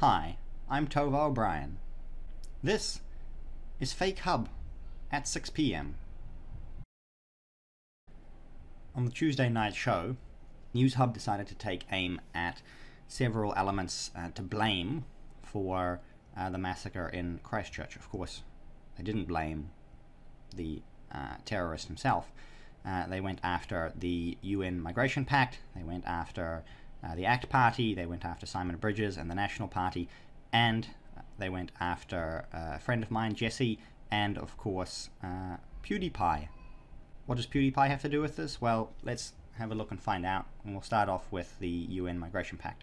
Hi, I'm Tova O'Brien. This is Fake Hub at 6 p.m. On the Tuesday night show, Newshub decided to take aim at several elements to blame for the massacre in Christchurch. Of course, they didn't blame the terrorist himself. They went after the UN Migration Pact, they went after the ACT Party, they went after Simon Bridges and the National Party, and they went after a friend of mine, Jesse, and of course Pewdiepie. What does Pewdiepie have to do with this? Well, let's have a look and find out, and we'll start off with the UN Migration Pact.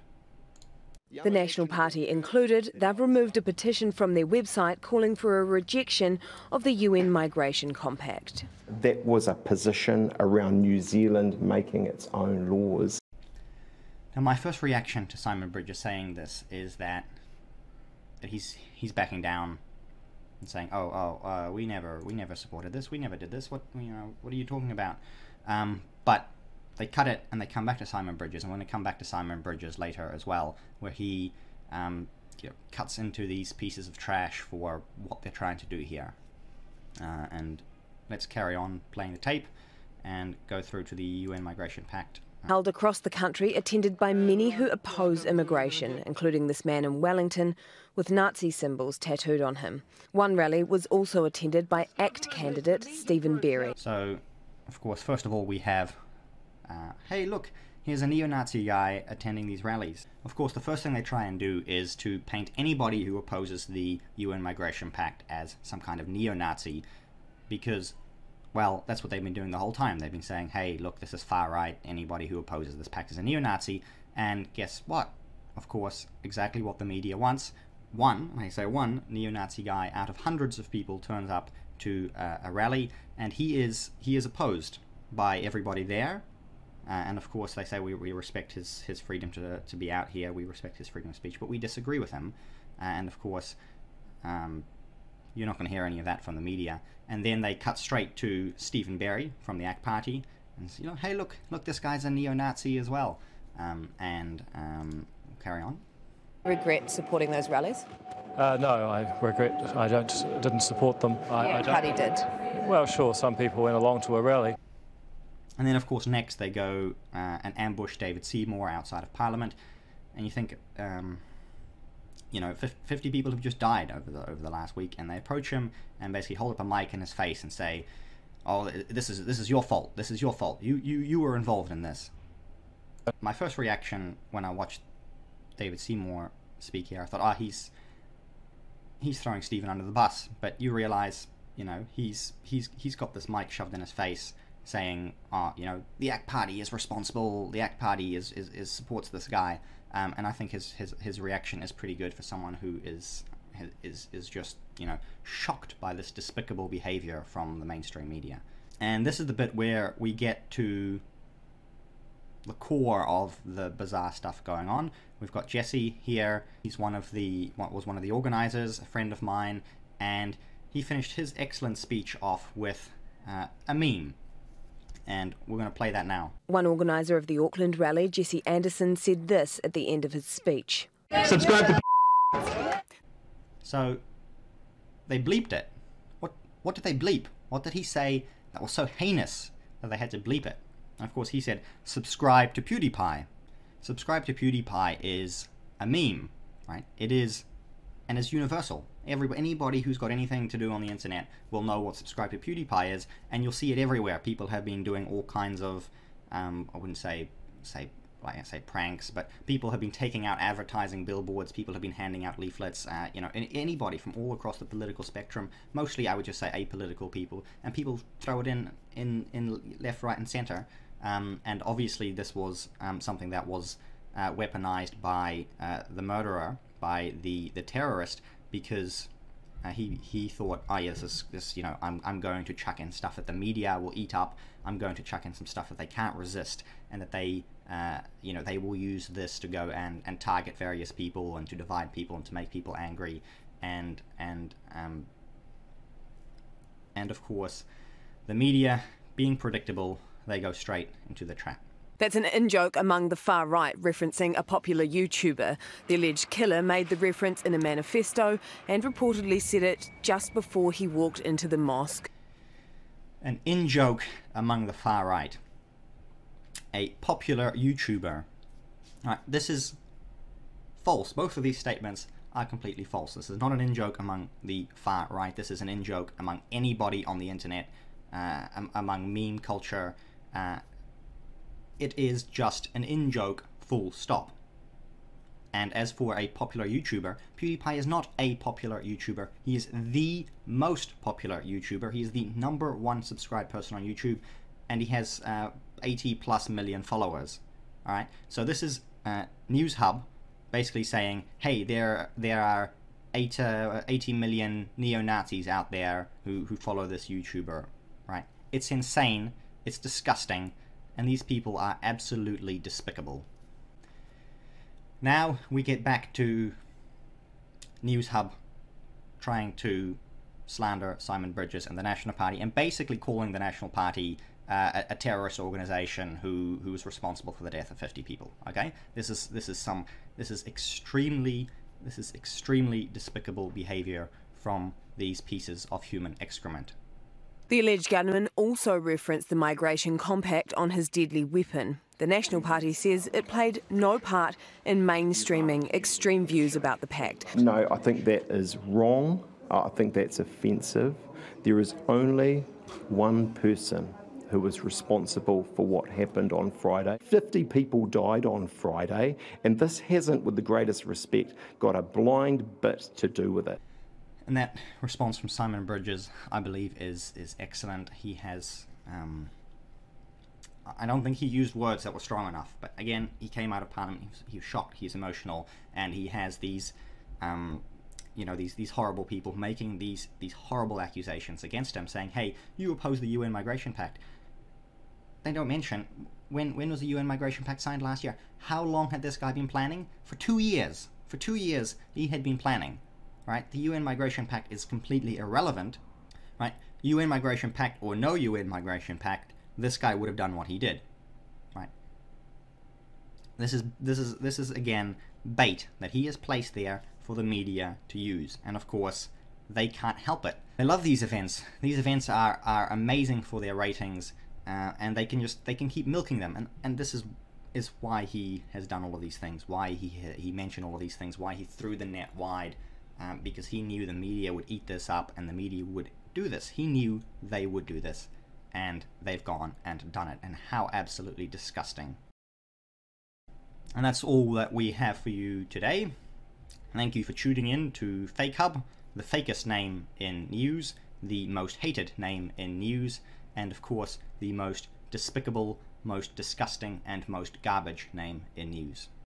The National Party included, they've removed a petition from their website calling for a rejection of the UN Migration Compact. That was a position around New Zealand making its own laws. Now, my first reaction to Simon Bridges saying this is that he's backing down and saying, we never supported this, we never did this. What are you talking about? But they cut it and they come back to Simon Bridges, and we're going to come back to Simon Bridges later as well, where he cuts into these pieces of trash for what they're trying to do here. And let's carry on playing the tape and go through to the UN Migration Pact. Held across the country, attended by many who oppose immigration, including this man in Wellington with Nazi symbols tattooed on him. One rally was also attended by ACT candidate Stephen Berry. So, of course, first of all we have, hey look, here's a neo-Nazi guy attending these rallies. Of course, the first thing they try and do is to paint anybody who opposes the UN Migration Pact as some kind of neo-Nazi, because, well, that's what they've been doing the whole time. They've been saying, hey, look, this is far right, anybody who opposes this pact is a neo-Nazi, and guess what? Of course, exactly what the media wants. One neo-Nazi guy out of hundreds of people turns up to a rally, and he is opposed by everybody there, and of course they say we respect his freedom to be out here, we respect his freedom of speech, but we disagree with him, and of course you're not going to hear any of that from the media. And then they cut straight to Stephen Berry from the ACT Party, and hey, look, this guy's a neo-Nazi as well, and carry on. Regret supporting those rallies? No, I regret I didn't support them. The party did. Well, sure, some people went along to a rally. And then, of course, next they go and ambush David Seymour outside of Parliament, and you think, 50 people have just died over the last week, and they approach him and basically hold up a mic in his face and say, "Oh, this is your fault. This is your fault. You were involved in this." My first reaction when I watched David Seymour speak here, I thought, he's throwing Stephen under the bus. But you realise, he's got this mic shoved in his face, saying, the ACT Party is responsible. The ACT Party is supports this guy. And I think his reaction is pretty good for someone who is just shocked by this despicable behaviour from the mainstream media. And this is the bit where we get to the core of the bizarre stuff going on. We've got Jesse here. He's one of the organisers, a friend of mine, and he finished his excellent speech off with a meme. And we're going to play that now. One organiser of the Auckland rally, Jesse Anderson, said this at the end of his speech. Subscribe to... So, they bleeped it. What did they bleep? What did he say that was so heinous that they had to bleep it? And of course he said, subscribe to Pewdiepie. Subscribe to Pewdiepie is a meme, right? It is, and it's universal. Anybody who's got anything to do on the internet will know what subscribe to Pewdiepie is, and you'll see it everywhere. People have been doing all kinds of, I wouldn't say pranks, but people have been taking out advertising billboards, people have been handing out leaflets, anybody from all across the political spectrum, mostly I would just say apolitical people, and people throw it in left, right and centre, and obviously this was something that was weaponized by the murderer, by the terrorist, because he thought, I'm going to chuck in stuff that the media will eat up, I'm going to chuck in some stuff that they can't resist, and that they will use this to go and target various people and to divide people and to make people angry, and of course the media, being predictable, they go straight into the trap. That's an in-joke among the far right, referencing a popular YouTuber. The alleged killer made the reference in a manifesto and reportedly said it just before he walked into the mosque. An in-joke among the far right. A popular YouTuber. Right, this is false. Both of these statements are completely false. This is not an in-joke among the far right. This is an in-joke among anybody on the internet, among meme culture. It is just an in-joke, full stop. And as for a popular YouTuber, PewDiePie is not a popular YouTuber. He is the most popular YouTuber. He is the #1 subscribed person on YouTube, and he has 80+ million followers. All right. So this is Newshub basically saying, hey, there are 80 million neo-Nazis out there who follow this YouTuber. Right. It's insane. It's disgusting. And these people are absolutely despicable. Now we get back to Newshub trying to slander Simon Bridges and the National Party, and basically calling the National Party a terrorist organization who was responsible for the death of 50 people. Okay, this is extremely despicable behavior from these pieces of human excrement. The alleged gunman also referenced the migration compact on his deadly weapon. The National Party says it played no part in mainstreaming extreme views about the pact. No, I think that is wrong. I think that's offensive. There is only one person who was responsible for what happened on Friday. 50 people died on Friday, and this hasn't, with the greatest respect, got a blind bit to do with it. And that response from Simon Bridges, I believe, is excellent. He has... I don't think he used words that were strong enough, but again, he came out of Parliament, he was shocked, he's emotional, and he has these, you know, these horrible people making these horrible accusations against him, saying, hey, you oppose the UN Migration Pact. They don't mention, when was the UN Migration Pact signed last year? How long had this guy been planning? For 2 years. For 2 years, he had been planning. Right? The UN Migration Pact is completely irrelevant. Right? UN Migration Pact or no UN Migration Pact, this guy would have done what he did. Right? This is again bait that he has placed there for the media to use, and of course they can't help it. They love these events. These events are amazing for their ratings, and they can keep milking them. And this is why he has done all of these things. Why he mentioned all of these things. Why he threw the net wide. Because he knew the media would eat this up and the media would do this. He knew they would do this, and they've gone and done it, and how absolutely disgusting. And that's all that we have for you today. Thank you for tuning in to Fake Hub, the fakest name in news, the most hated name in news, and of course the most despicable, most disgusting, and most garbage name in news.